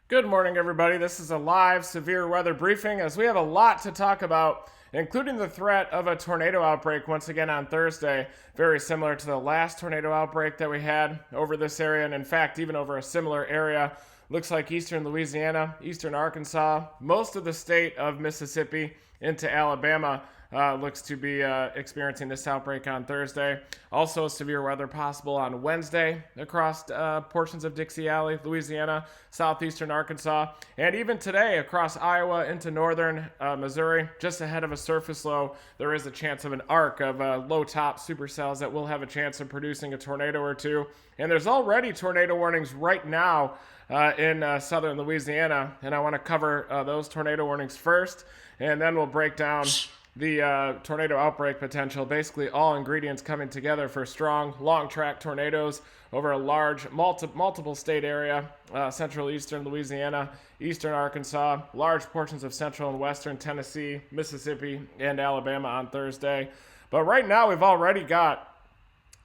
Good morning, everybody. This is a live severe weather briefing as we have a lot to talk about, including the threat of a tornado outbreak once again on Thursday, very similar to the last tornado outbreak that we had over this area, and in fact, even over a similar area. Looks like eastern Louisiana, eastern Arkansas, most of the state of Mississippi into Alabama looks to be experiencing this outbreak on Thursday. Also, severe weather possible on Wednesday across portions of Dixie Alley, Louisiana, southeastern Arkansas, and even today across Iowa into northern Missouri. Just ahead of a surface low, there is a chance of an arc of low top supercells that will have a chance of producing a tornado or two. And there's already tornado warnings right now in southern Louisiana, and I want to cover those tornado warnings first, and then we'll break down the tornado outbreak potential. Basically, all ingredients coming together for strong, long-track tornadoes over a large, multiple state area, central eastern Louisiana, eastern Arkansas, large portions of central and western Tennessee, Mississippi, and Alabama on Thursday. But right now, we've already got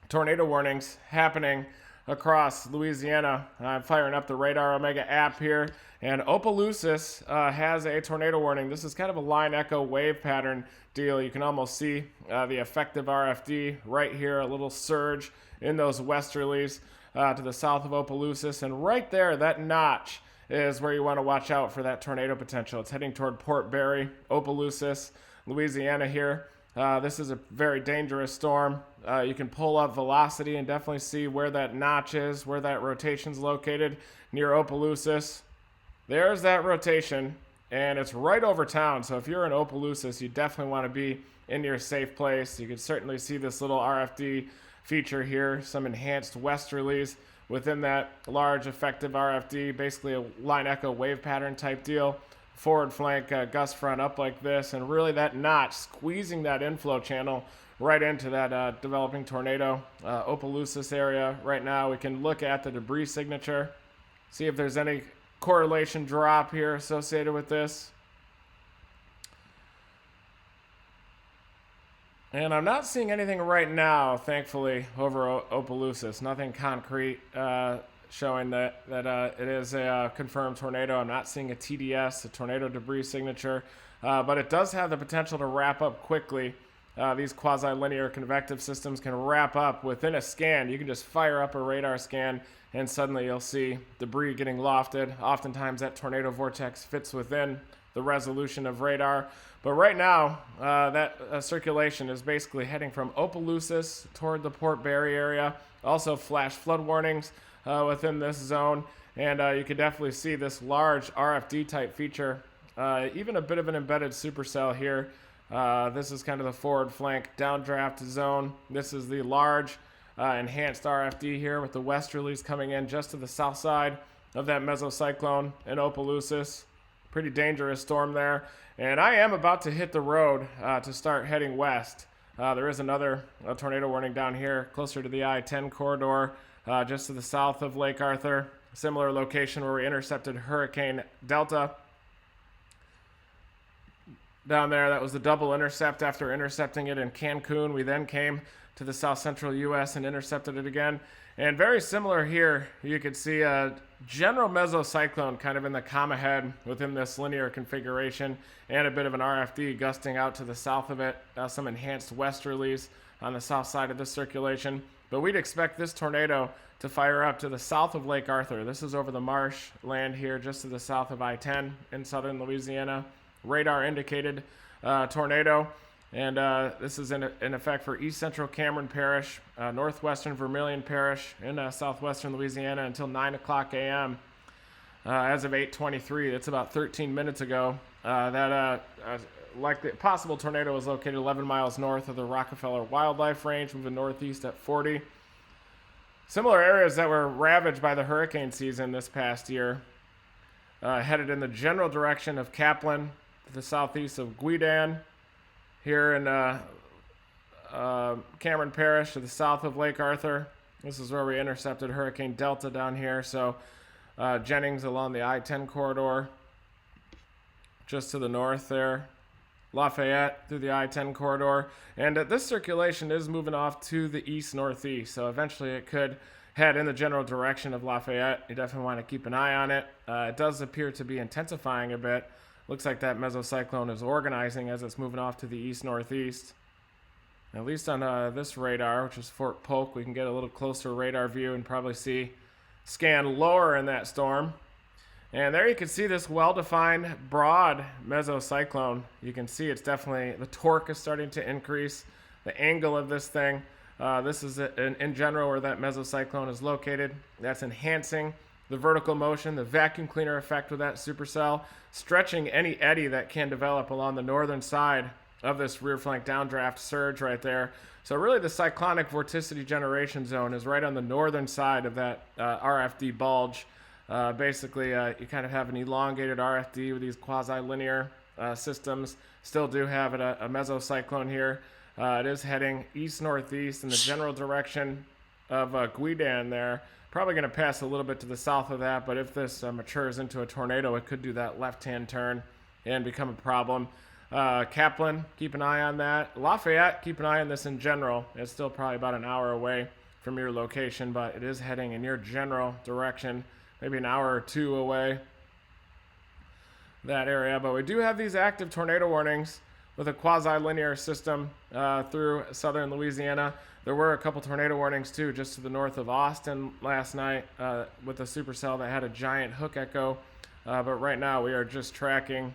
tornado warnings happening across Louisiana. I'm firing up the Radar Omega app here, and Opelousas has a tornado warning. This is kind of a line echo wave pattern deal. You can almost see the effective RFD right here, a little surge in those westerlies to the south of Opelousas, and right there, that notch is where you want to watch out for that tornado potential. It's heading toward Port Barre, Opelousas, Louisiana here. This is a very dangerous storm. You can pull up velocity and definitely see where that notch is, where that rotation's located near Opelousas. There's that rotation, and it's right over town. So if you're in Opelousas, you definitely want to be in your safe place. You can certainly see this little RFD feature here, some enhanced westerlies within that large effective RFD, basically a line echo wave pattern type deal. Forward flank gust front up like this, and really that notch squeezing that inflow channel right into that developing tornado. Opelousas area right now, we can look at the debris signature, see if there's any correlation drop here associated with this. And I'm not seeing anything right now, thankfully, over Opelousas. Nothing concrete showing that it is a confirmed tornado. I'm not seeing a TDS, a tornado debris signature, but it does have the potential to wrap up quickly. These quasi-linear convective systems can wrap up within a scan. You can just fire up a radar scan, and suddenly you'll see debris getting lofted. Oftentimes that tornado vortex fits within the resolution of radar. But right now, that circulation is basically heading from Opelousas toward the Port Barre area. Also flash flood warnings within this zone, and you can definitely see this large RFD type feature, even a bit of an embedded supercell here. This is kind of the forward flank downdraft zone. This is the large enhanced RFD here with the westerlies coming in just to the south side of that mesocyclone in Opelousas. Pretty dangerous storm there, and I am about to hit the road to start heading west. There is another tornado warning down here closer to the I-10 corridor, just to the south of Lake Arthur. Similar location where we intercepted Hurricane Delta. Down there, that was the double intercept. After intercepting it in Cancun, we then came to the south central U.S. and intercepted it again. And very similar here, you could see a general mesocyclone kind of in the comma head within this linear configuration, and a bit of an RFD gusting out to the south of it. Some enhanced westerlies on the south side of this circulation. But we'd expect this tornado to fire up to the south of Lake Arthur. This is over the marsh land here, just to the south of I-10 in southern Louisiana. Radar indicated tornado, and this is in effect for east central Cameron Parish, northwestern Vermilion Parish, in southwestern Louisiana until 9 o'clock a.m. As of 8:23, that's about 13 minutes ago. That likely possible tornado was located 11 miles north of the Rockefeller Wildlife Range, moving northeast at 40. Similar areas that were ravaged by the hurricane season this past year, headed in the general direction of Kaplan, to the southeast of Guidan, here in Cameron Parish, to the south of Lake Arthur. This is where we intercepted Hurricane Delta down here. So Jennings along the I-10 corridor, just to the north there. Lafayette through the I-10 corridor. And this circulation is moving off to the east-northeast. So eventually it could head in the general direction of Lafayette. You definitely want to keep an eye on it. It does appear to be intensifying a bit. Looks like that mesocyclone is organizing as it's moving off to the east-northeast. At least on this radar, which is Fort Polk, we can get a little closer radar view and probably scan lower in that storm. And there you can see this well-defined, broad mesocyclone. You can see it's definitely, the torque is starting to increase. The angle of this thing, this is in general where that mesocyclone is located. That's enhancing the vertical motion, the vacuum cleaner effect with that supercell, stretching any eddy that can develop along the northern side of this rear flank downdraft surge right there. So really the cyclonic vorticity generation zone is right on the northern side of that RFD bulge. Basically, you kind of have an elongated RFD with these quasi-linear systems. Still do have a mesocyclone here. It is heading east-northeast in the general direction of Guidan there. Probably going to pass a little bit to the south of that, but if this matures into a tornado, it could do that left-hand turn and become a problem. Kaplan, keep an eye on that. Lafayette, keep an eye on this in general. It's still probably about an hour away from your location, but it is heading in your general direction, maybe an hour or two away, that area. But we do have these active tornado warnings with a quasi-linear system through southern Louisiana. There were a couple tornado warnings too just to the north of Austin last night with a supercell that had a giant hook echo. But right now we are just tracking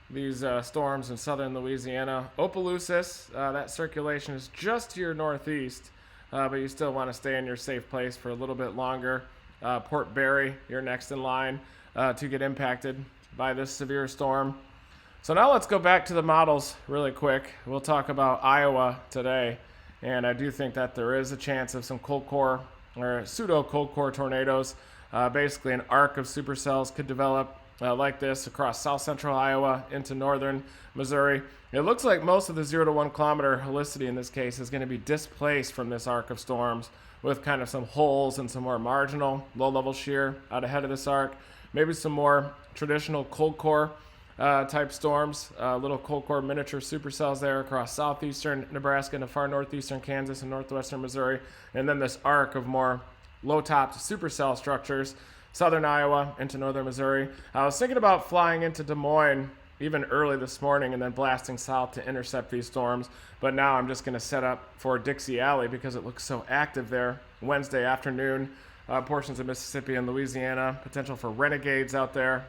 these storms in southern Louisiana. Opelousas, that circulation is just to your northeast, but you still want to stay in your safe place for a little bit longer. Port Barry, you're next in line to get impacted by this severe storm. So now let's go back to the models really quick. We'll talk about Iowa today, and I do think that there is a chance of some cold core or pseudo cold core tornadoes. Basically an arc of supercells could develop like this across south central Iowa into northern Missouri. It looks like most of the 0 to 1 kilometer helicity in this case is going to be displaced from this arc of storms with kind of some holes and some more marginal low-level shear out ahead of this arc. Maybe some more traditional cold core type storms, little cold core miniature supercells there across southeastern Nebraska and far northeastern Kansas and northwestern Missouri. And then this arc of more low-topped supercell structures, southern Iowa into northern Missouri. I was thinking about flying into Des Moines even early this morning and then blasting south to intercept these storms. But now I'm just going to set up for Dixie Alley because it looks so active there Wednesday afternoon. Portions of Mississippi and Louisiana, potential for renegades out there.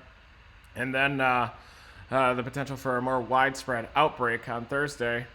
And then the potential for a more widespread outbreak on Thursday.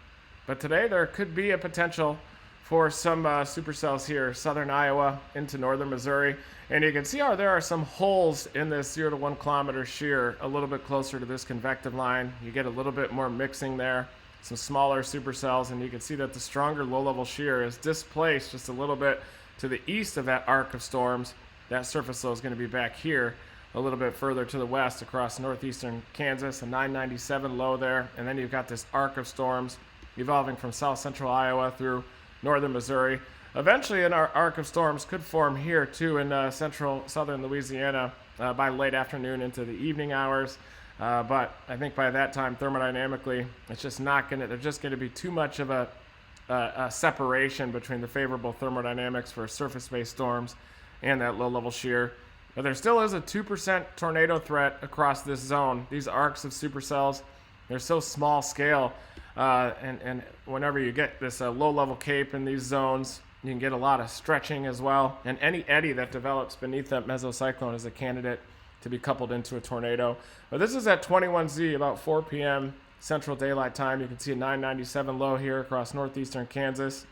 But today there could be a potential for some supercells here, southern Iowa into northern Missouri. And you can see how there are some holes in this 0 to 1 kilometer shear a little bit closer to this convective line. You get a little bit more mixing there, some smaller supercells, and you can see that the stronger low-level shear is displaced just a little bit to the east of that arc of storms. That surface low is going to be back here a little bit further to the west across northeastern Kansas, a 997 low there. And then you've got this arc of storms evolving from south central Iowa through northern Missouri. Eventually, an arc of storms could form here too in central southern Louisiana by late afternoon into the evening hours. But I think by that time, thermodynamically, it's just not going to. There's just going to be too much of a separation between the favorable thermodynamics for surface-based storms and that low-level shear. But there still is a 2% tornado threat across this zone. These arcs of supercells, they're so small scale. And whenever you get this low-level cape in these zones, you can get a lot of stretching as well. And any eddy that develops beneath that mesocyclone is a candidate to be coupled into a tornado. But this is at 21Z, about 4 p.m. Central Daylight Time. You can see a 997 low here across northeastern Kansas.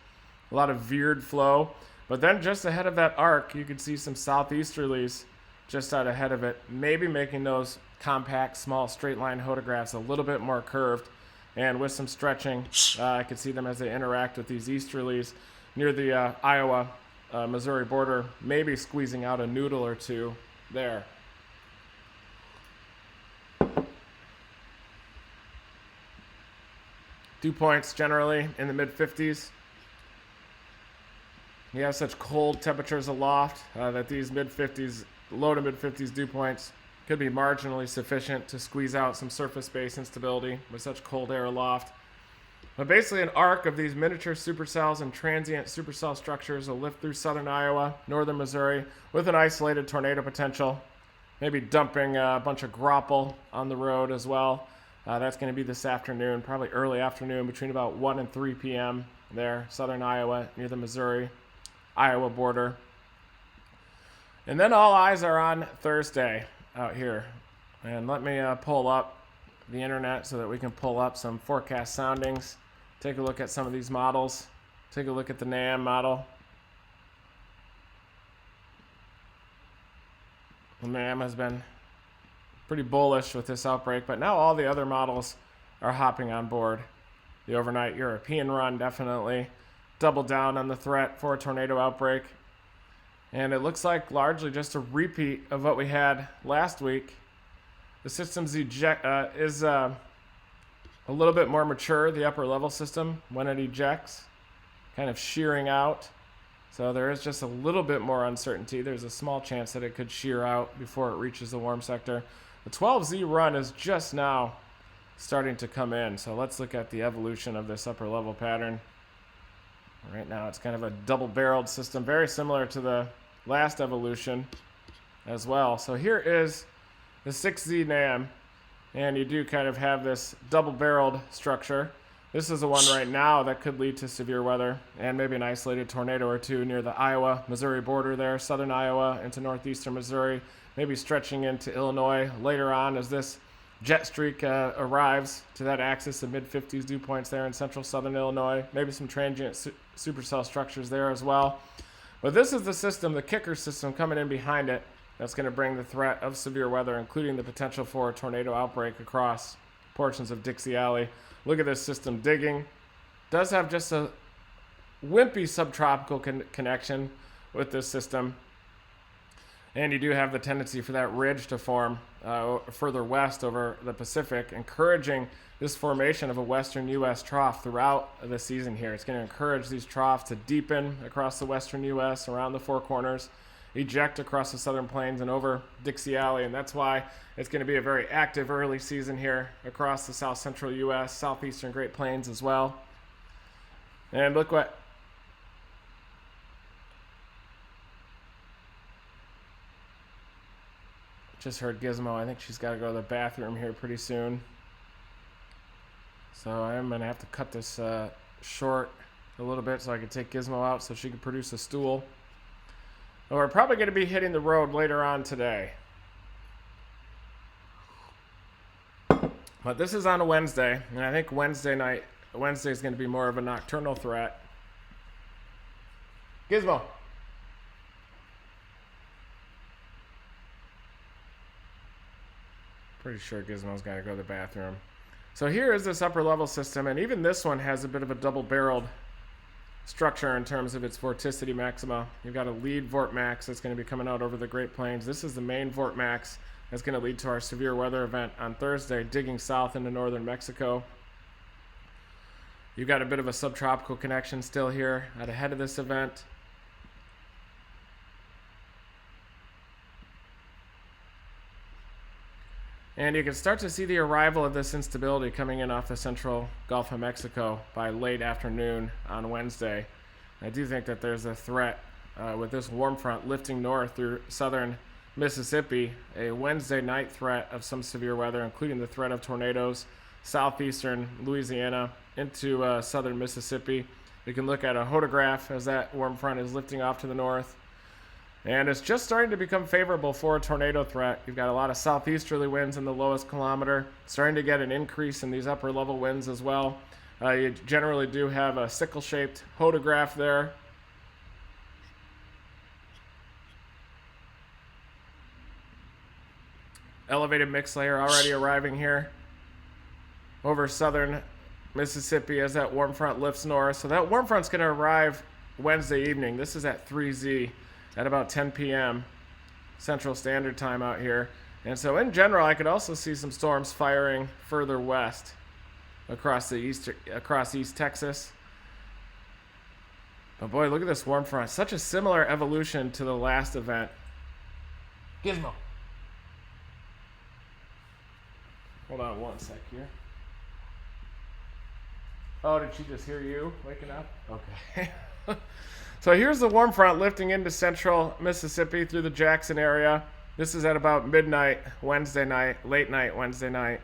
A lot of veered flow. But then just ahead of that arc, you can see some southeasterlies just out ahead of it, maybe making those compact, small, straight-line photographs a little bit more curved. And with some stretching, I can see them as they interact with these easterlies near the Iowa-Missouri border, maybe squeezing out a noodle or two there. Dew points generally in the mid-50s. We have such cold temperatures aloft that these mid-50s, low to mid-50s dew points could be marginally sufficient to squeeze out some surface-based instability with such cold air aloft. But basically an arc of these miniature supercells and transient supercell structures will lift through southern Iowa, northern Missouri with an isolated tornado potential. Maybe dumping a bunch of grapple on the road as well. That's going to be this afternoon, probably early afternoon, between about 1 and 3 p.m. there, southern Iowa, near the Missouri-Iowa border. And then all eyes are on Thursday out here. And let me pull up the internet so that we can pull up some forecast soundings. Take a look at some of these models. Take a look at the NAM model. The NAM has been pretty bullish with this outbreak, but now all the other models are hopping on board. The overnight European run definitely doubled down on the threat for a tornado outbreak. And it looks like largely just a repeat of what we had last week. The system's is a little bit more mature, the upper level system, when it ejects, kind of shearing out. So there is just a little bit more uncertainty. There's a small chance that it could shear out before it reaches the warm sector. The 12Z run is just now starting to come in. So let's look at the evolution of this upper level pattern. Right now it's kind of a double-barreled system, very similar to the last evolution as well. So here is the 6Z NAM, and you do kind of have this double-barreled structure. This is the one right now that could lead to severe weather and maybe an isolated tornado or two near the Iowa-Missouri border there, southern Iowa into northeastern Missouri, maybe stretching into Illinois later on as this jet streak arrives to that axis of mid-50s dew points there in central southern Illinois. Maybe some transient supercell structures there as well. But this is the system, the kicker system coming in behind it, that's going to bring the threat of severe weather, including the potential for a tornado outbreak across portions of Dixie Alley. Look at this system digging. Does have just a wimpy subtropical connection with this system. And you do have the tendency for that ridge to form further west over the Pacific, encouraging this formation of a western U.S. trough throughout the season here. It's going to encourage these troughs to deepen across the western U.S., around the Four Corners, eject across the southern plains and over Dixie Alley. And that's why it's going to be a very active early season here across the south central U.S., southeastern Great Plains as well. And look what just heard Gizmo. I think she's got to go to the bathroom here pretty soon. So I'm going to have to cut this short a little bit so I can take Gizmo out so she can produce a stool. And we're probably going to be hitting the road later on today. But this is on a Wednesday, and I think Wednesday is going to be more of a nocturnal threat. Gizmo. Pretty sure Gizmo's got to go to the bathroom. So here is this upper level system, and even this one has a bit of a double-barreled structure in terms of its vorticity maxima. You've got a lead vort max that's going to be coming out over the Great Plains. This is the main vort max that's going to lead to our severe weather event on Thursday, digging south into northern Mexico. You've got a bit of a subtropical connection still here at ahead of this event. And you can start to see the arrival of this instability coming in off the central Gulf of Mexico by late afternoon on Wednesday. I do think that there's a threat with this warm front lifting north through southern Mississippi, a Wednesday night threat of some severe weather, including the threat of tornadoes, southeastern Louisiana into southern Mississippi. You can look at a hodograph as that warm front is lifting off to the north. And it's just starting to become favorable for a tornado threat. You've got a lot of southeasterly winds in the lowest kilometer, starting to get an increase in these upper level winds as well. You generally do have a sickle-shaped hodograph there. Elevated mix layer already arriving here over southern Mississippi as that warm front lifts north. So that warm front's going to arrive Wednesday evening. This is at 3Z. At about 10 p.m. Central Standard Time out here. And so in general, I could also see some storms firing further west across East Texas. But boy, look at this warm front. Such a similar evolution to the last event. Gizmo. Hold on one sec here. Oh, did she just hear you waking up? Okay. So here's the warm front lifting into central Mississippi through the Jackson area. This is at about midnight Wednesday night, late night Wednesday night.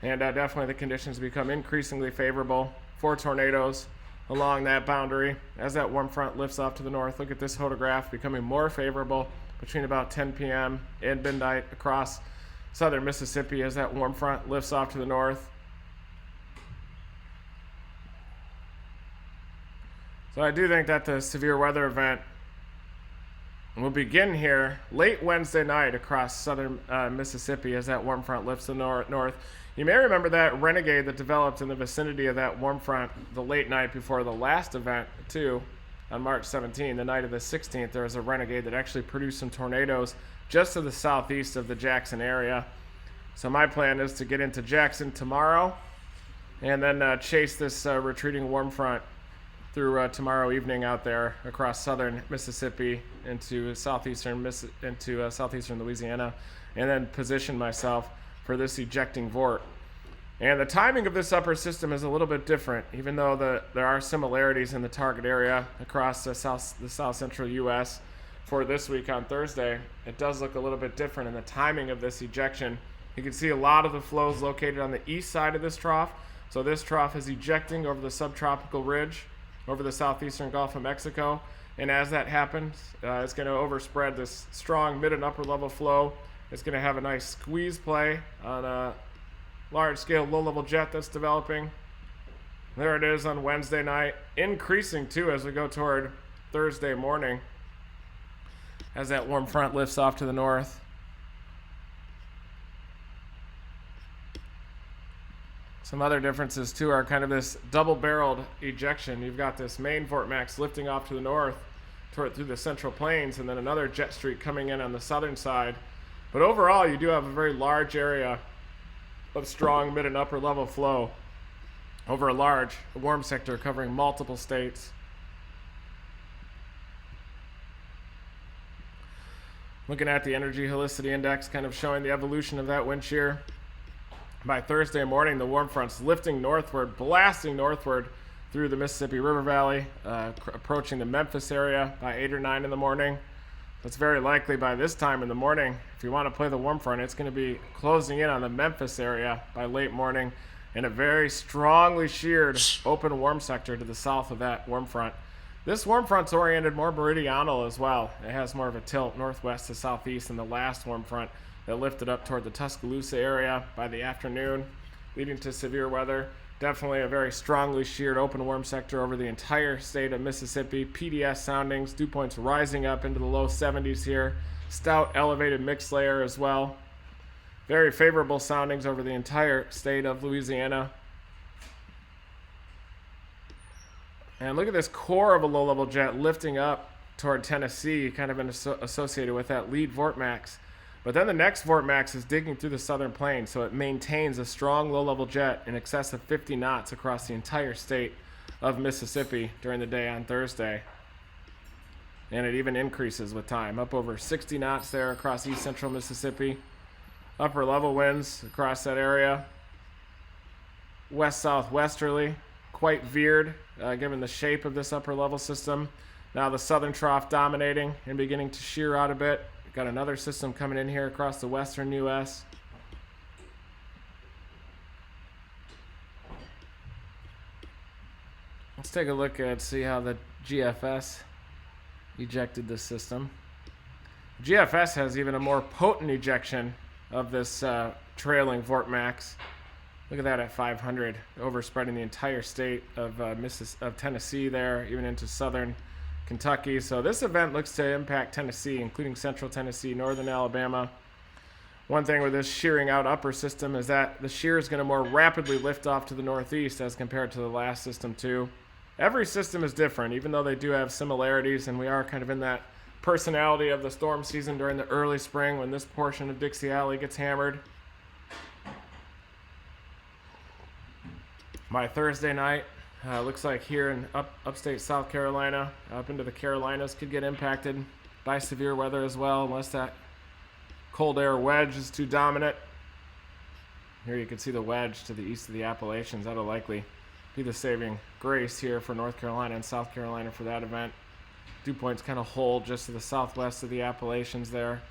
And definitely the conditions become increasingly favorable for tornadoes along that boundary as that warm front lifts off to the north. Look at this photograph becoming more favorable between about 10 p.m. and midnight across southern Mississippi as that warm front lifts off to the north. So I do think that the severe weather event will begin here late Wednesday night across southern Mississippi as that warm front lifts to the north. You may remember that renegade that developed in the vicinity of that warm front the late night before the last event, too, on March 17, the night of the 16th. There was a renegade that actually produced some tornadoes just to the southeast of the Jackson area. So my plan is to get into Jackson tomorrow and then chase this retreating warm front through tomorrow evening out there across southern Mississippi into southeastern Louisiana, and then position myself for this ejecting vort. And the timing of this upper system is a little bit different, even though there are similarities in the target area across the south central U.S. for this week on Thursday. It does look a little bit different in the timing of this ejection. You can see a lot of the flows located on the east side of this trough. So this trough is ejecting over the subtropical ridge over the southeastern Gulf of Mexico. And as that happens, it's going to overspread this strong mid and upper level flow. It's going to have a nice squeeze play on a large-scale low-level jet that's developing. There it is on Wednesday night, increasing too as we go toward Thursday morning as that warm front lifts off to the north. Some other differences too are kind of this double-barreled ejection. You've got this main vortex lifting off to the north through the central plains, and then another jet streak coming in on the southern side. But overall, you do have a very large area of strong mid and upper level flow over a large warm sector covering multiple states. Looking at the energy helicity index, kind of showing the evolution of that wind shear. By Thursday morning, the warm front's lifting northward, blasting northward through the Mississippi River Valley, approaching the Memphis area by 8 or 9 in the morning. It's very likely by this time in the morning, if you want to play the warm front, it's going to be closing in on the Memphis area by late morning in a very strongly sheared open warm sector to the south of that warm front. This warm front's oriented more meridional as well. It has more of a tilt northwest to southeast than the last warm front that lifted up toward the Tuscaloosa area by the afternoon, leading to severe weather. Definitely a very strongly sheared open warm sector over the entire state of Mississippi. PDS soundings, dew points rising up into the low 70s here. Stout elevated mixed layer as well. Very favorable soundings over the entire state of Louisiana. And look at this core of a low-level jet lifting up toward Tennessee, kind of associated with that lead vortex. But then the next vortex is digging through the southern plains, so it maintains a strong low-level jet in excess of 50 knots across the entire state of Mississippi during the day on Thursday. And it even increases with time, up over 60 knots there across east central Mississippi. Upper level winds across that area. West-southwesterly, quite veered given the shape of this upper level system. Now the southern trough dominating and beginning to shear out a bit. Got another system coming in here across the western U.S. Let's take a look at see how the GFS ejected this system. GFS has even a more potent ejection of this trailing vortex. Look at that at 500, overspreading the entire state of Tennessee there, even into southern Kentucky. So this event looks to impact Tennessee, including central Tennessee, northern Alabama. One thing with this shearing out upper system is that the shear is going to more rapidly lift off to the northeast as compared to the last system too. Every system is different, even though they do have similarities, and we are kind of in that personality of the storm season during the early spring when this portion of Dixie Alley gets hammered. By Thursday night, looks like here in upstate South Carolina, up into the Carolinas, could get impacted by severe weather as well, unless that cold air wedge is too dominant. Here you can see the wedge to the east of the Appalachians. That'll likely be the saving grace here for North Carolina and South Carolina for that event. Dew points kind of hold just to the southwest of the Appalachians there.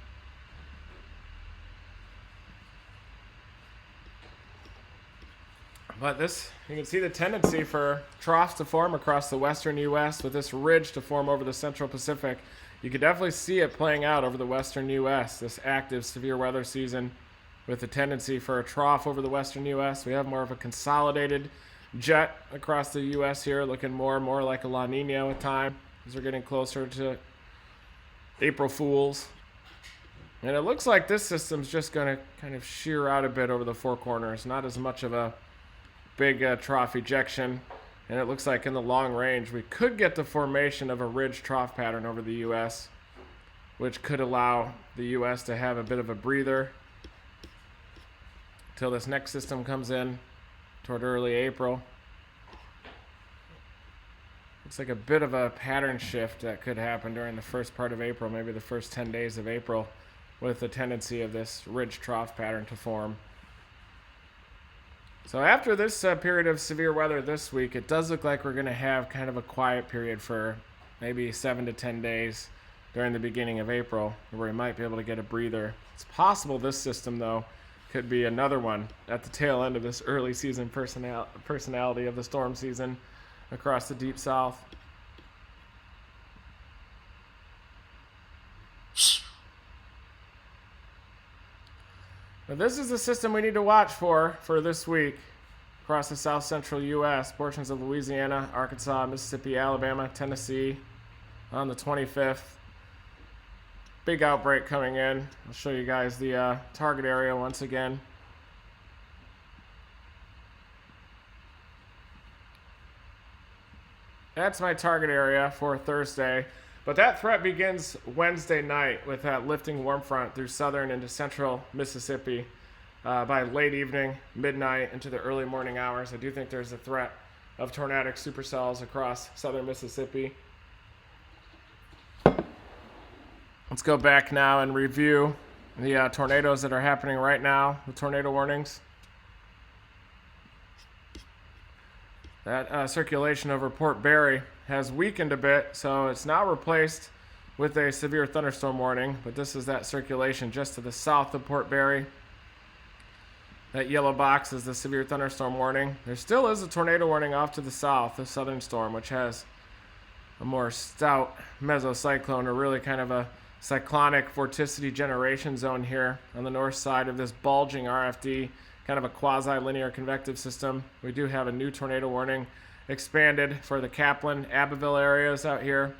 But this, you can see the tendency for troughs to form across the western U.S. with this ridge to form over the central Pacific. You could definitely see it playing out over the western U.S., this active severe weather season with the tendency for a trough over the western U.S. We have more of a consolidated jet across the U.S. here, looking more and more like a La Nina with time as we're getting closer to April Fools. And it looks like this system's just going to kind of shear out a bit over the four corners, not as much of a big trough ejection, and it looks like in the long range we could get the formation of a ridge trough pattern over the U.S., which could allow the U.S. to have a bit of a breather till this next system comes in toward early April. Looks like a bit of a pattern shift that could happen during the first part of April, maybe the first 10 days of April, with the tendency of this ridge trough pattern to form. So after this period of severe weather this week, it does look like we're going to have kind of a quiet period for maybe 7 to 10 days during the beginning of April, where we might be able to get a breather. It's possible this system, though, could be another one at the tail end of this early season personality of the storm season across the deep south. Now this is the system we need to watch for this week across the south central U.S., portions of Louisiana, Arkansas, Mississippi, Alabama, Tennessee on the 25th. Big outbreak coming in. I'll show you guys the target area once again. That's my target area for Thursday. But that threat begins Wednesday night with that lifting warm front through southern into central Mississippi by late evening, midnight, into the early morning hours. I do think there's a threat of tornadic supercells across southern Mississippi. Let's go back now and review the tornadoes that are happening right now, the tornado warnings. That circulation over Port Barry has weakened a bit, so it's now replaced with a severe thunderstorm warning, but this is that circulation just to the south of Port Barry. That yellow box is the severe thunderstorm warning. There still is a tornado warning off to the south, the southern storm, which has a more stout mesocyclone, or really kind of a cyclonic vorticity generation zone here on the north side of this bulging RFD, kind of a quasi-linear convective system. We do have a new tornado warning expanded for the Kaplan, Abbeville areas out here.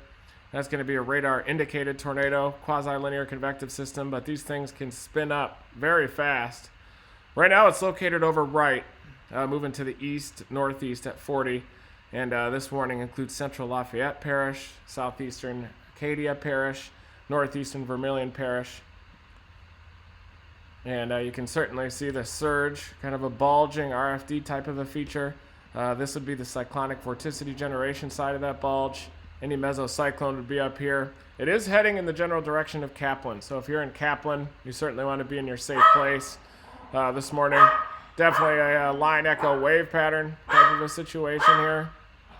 That's going to be a radar indicated tornado, quasi-linear convective system, but these things can spin up very fast. Right now it's located over Wright, moving to the east, northeast at 40, and this warning includes central Lafayette Parish, southeastern Acadia Parish, northeastern Vermilion Parish. And you can certainly see the surge, kind of a bulging RFD type of a feature. This would be the cyclonic vorticity generation side of that bulge. Any mesocyclone would be up here. It is heading in the general direction of Kaplan. So if you're in Kaplan, you certainly want to be in your safe place this morning. Definitely a line echo wave pattern type of a situation here.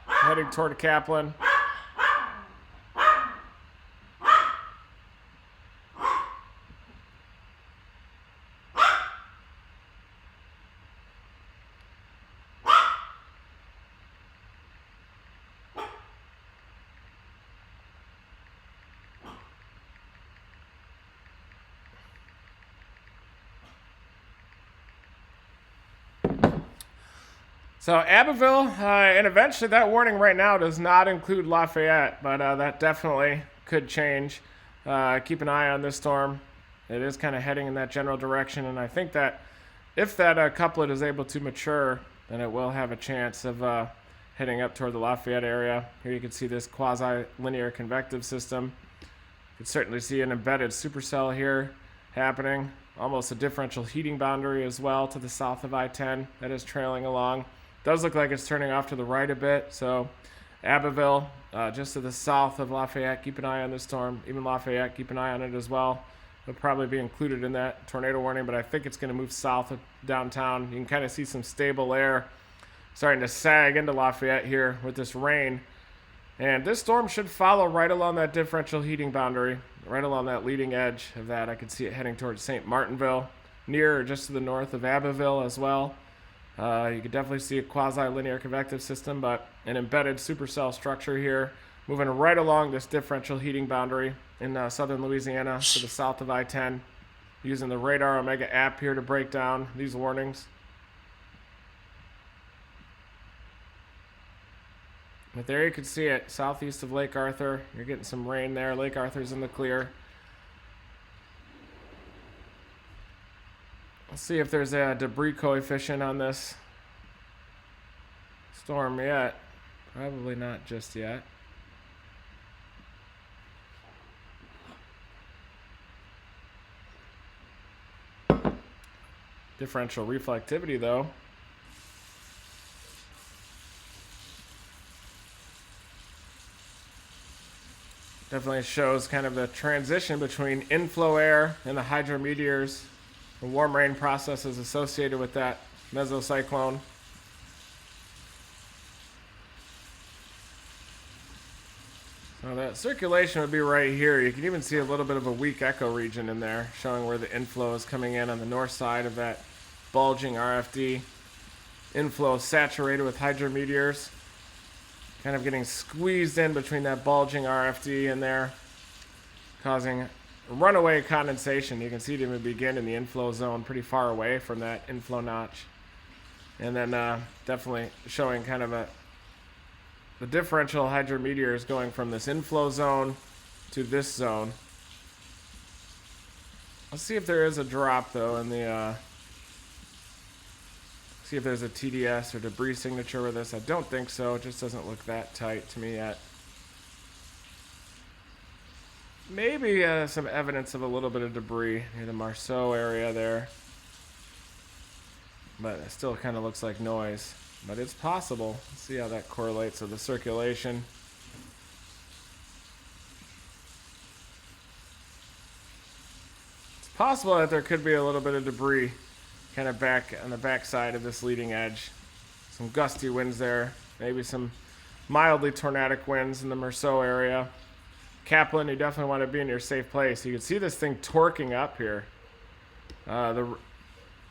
Heading toward Kaplan. So Abbeville, and eventually that warning right now does not include Lafayette, but that definitely could change. Keep an eye on this storm. It is kind of heading in that general direction, and I think that if that couplet is able to mature, then it will have a chance of heading up toward the Lafayette area. Here you can see this quasi-linear convective system. You can certainly see an embedded supercell here happening. Almost a differential heating boundary as well to the south of I-10 that is trailing along. Does look like it's turning off to the right a bit, so Abbeville, just to the south of Lafayette, keep an eye on this storm. Even Lafayette, keep an eye on it as well. It'll probably be included in that tornado warning, but I think it's going to move south of downtown. You can kind of see some stable air starting to sag into Lafayette here with this rain. And this storm should follow right along that differential heating boundary, right along that leading edge of that. I could see it heading towards St. Martinville, near or just to the north of Abbeville as well. You could definitely see a quasi-linear convective system, but an embedded supercell structure here, moving right along this differential heating boundary in southern Louisiana to the south of I-10, using the Radar Omega app here to break down these warnings. But there you can see it, southeast of Lake Arthur. You're getting some rain there. Lake Arthur's in the clear. Let's see if there's a debris coefficient on this storm yet. Probably not just yet. Differential reflectivity, though. Definitely shows kind of the transition between inflow air and the hydrometeors, the warm rain processes associated with that mesocyclone. So that circulation would be right here. You can even see a little bit of a weak echo region in there, showing where the inflow is coming in on the north side of that bulging RFD. Inflow saturated with hydrometeors, kind of getting squeezed in between that bulging RFD in there, causing runaway condensation. You can see it even begin in the inflow zone pretty far away from that inflow notch. And then definitely showing kind of the differential hydrometeors going from this inflow zone to this zone. Let's see if there is a drop, though, in the... see if there's a TDS or debris signature with this. I don't think so. It just doesn't look that tight to me yet. Maybe some evidence of a little bit of debris near the Marceau area there. But it still kind of looks like noise. But it's possible. Let's see how that correlates with the circulation. It's possible that there could be a little bit of debris kind of back on the back side of this leading edge. Some gusty winds there. Maybe some mildly tornadic winds in the Marceau area. Kaplan, you definitely want to be in your safe place. You can see this thing torquing up here. The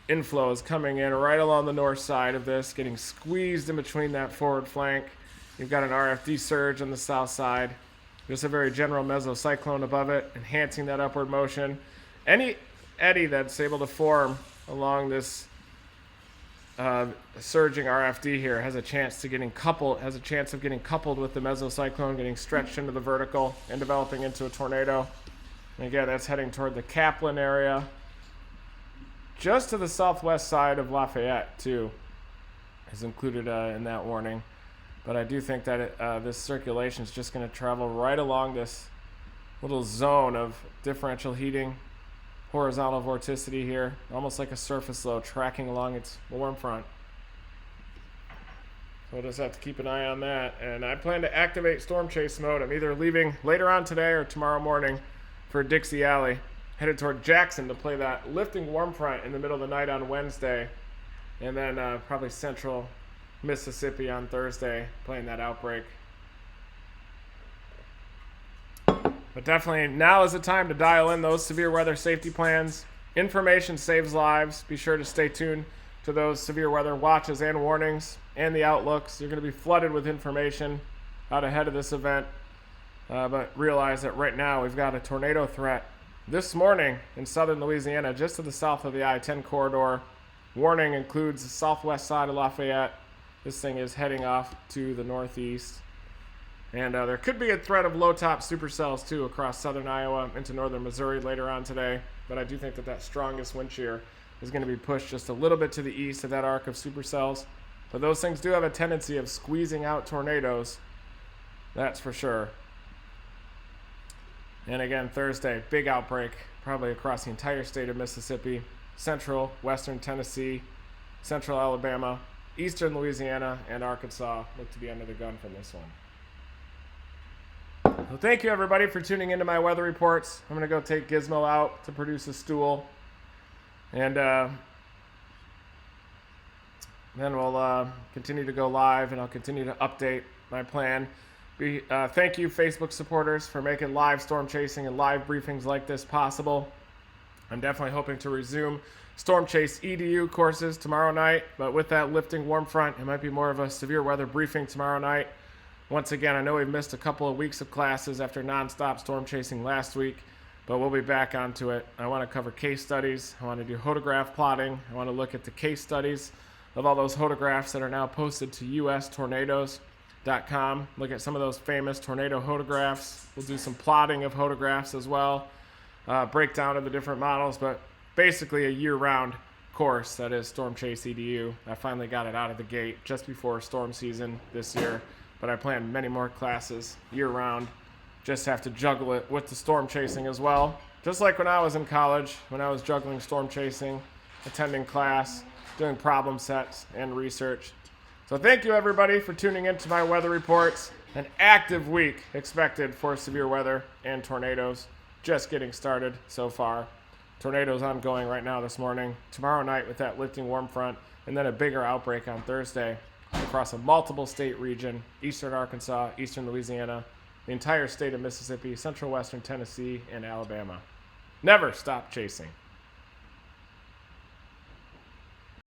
inflow is coming in right along the north side of this, getting squeezed in between that forward flank. You've got an RFD surge on the south side. Just a very general mesocyclone above it, enhancing that upward motion. Any eddy that's able to form along this surging RFD here has a chance of getting coupled with the mesocyclone, getting stretched into the vertical and developing into a tornado. And again, that's heading toward the Kaplan area, just to the southwest side of Lafayette, too, is included in that warning. But I do think that this circulation is just going to travel right along this little zone of differential heating, horizontal vorticity here, almost like a surface low tracking along its warm front. So we'll just have to keep an eye on that. And I plan to activate storm chase mode. I'm either leaving later on today or tomorrow morning for Dixie Alley, headed toward Jackson to play that lifting warm front in the middle of the night on Wednesday, and then probably central Mississippi on Thursday, playing that outbreak. But definitely now is the time to dial in those severe weather safety plans. Information saves lives. Be sure to stay tuned to those severe weather watches and warnings and the outlooks. You're going to be flooded with information out ahead of this event. But realize that right now we've got a tornado threat this morning in southern Louisiana, just to the south of the I-10 corridor. Warning includes the southwest side of Lafayette. This thing is heading off to the northeast. And there could be a threat of low-top supercells, too, across southern Iowa into northern Missouri later on today. But I do think that that strongest wind shear is going to be pushed just a little bit to the east of that arc of supercells. But those things do have a tendency of squeezing out tornadoes. That's for sure. And again, Thursday, big outbreak, probably across the entire state of Mississippi, central, western Tennessee, central Alabama, eastern Louisiana, and Arkansas look to be under the gun from this one. Well, thank you, everybody, for tuning into my weather reports. I'm going to go take Gizmo out to produce a stool. And Then we'll continue to go live, and I'll continue to update my plan. Thank you, Facebook supporters, for making live storm chasing and live briefings like this possible. I'm definitely hoping to resume Storm Chase EDU courses tomorrow night, but with that lifting warm front, it might be more of a severe weather briefing tomorrow night. Once again, I know we've missed a couple of weeks of classes after nonstop storm chasing last week, but we'll be back onto it. I want to cover case studies. I want to do hodograph plotting. I want to look at the case studies of all those hodographs that are now posted to ustornadoes.com. Look at some of those famous tornado hodographs. We'll do some plotting of hodographs as well. Breakdown of the different models, but basically a year-round course that is Storm Chase EDU. I finally got it out of the gate just before storm season this year, but I plan many more classes year-round. Just have to juggle it with the storm chasing as well. Just like when I was in college, when I was juggling storm chasing, attending class, doing problem sets, and research. So thank you everybody for tuning into my weather reports. An active week expected for severe weather and tornadoes. Just getting started so far. Tornadoes ongoing right now this morning. Tomorrow night with that lifting warm front, and then a bigger outbreak on Thursday across a multiple state region, eastern Arkansas, eastern Louisiana, the entire state of Mississippi, central western Tennessee, and Alabama. Never stop chasing.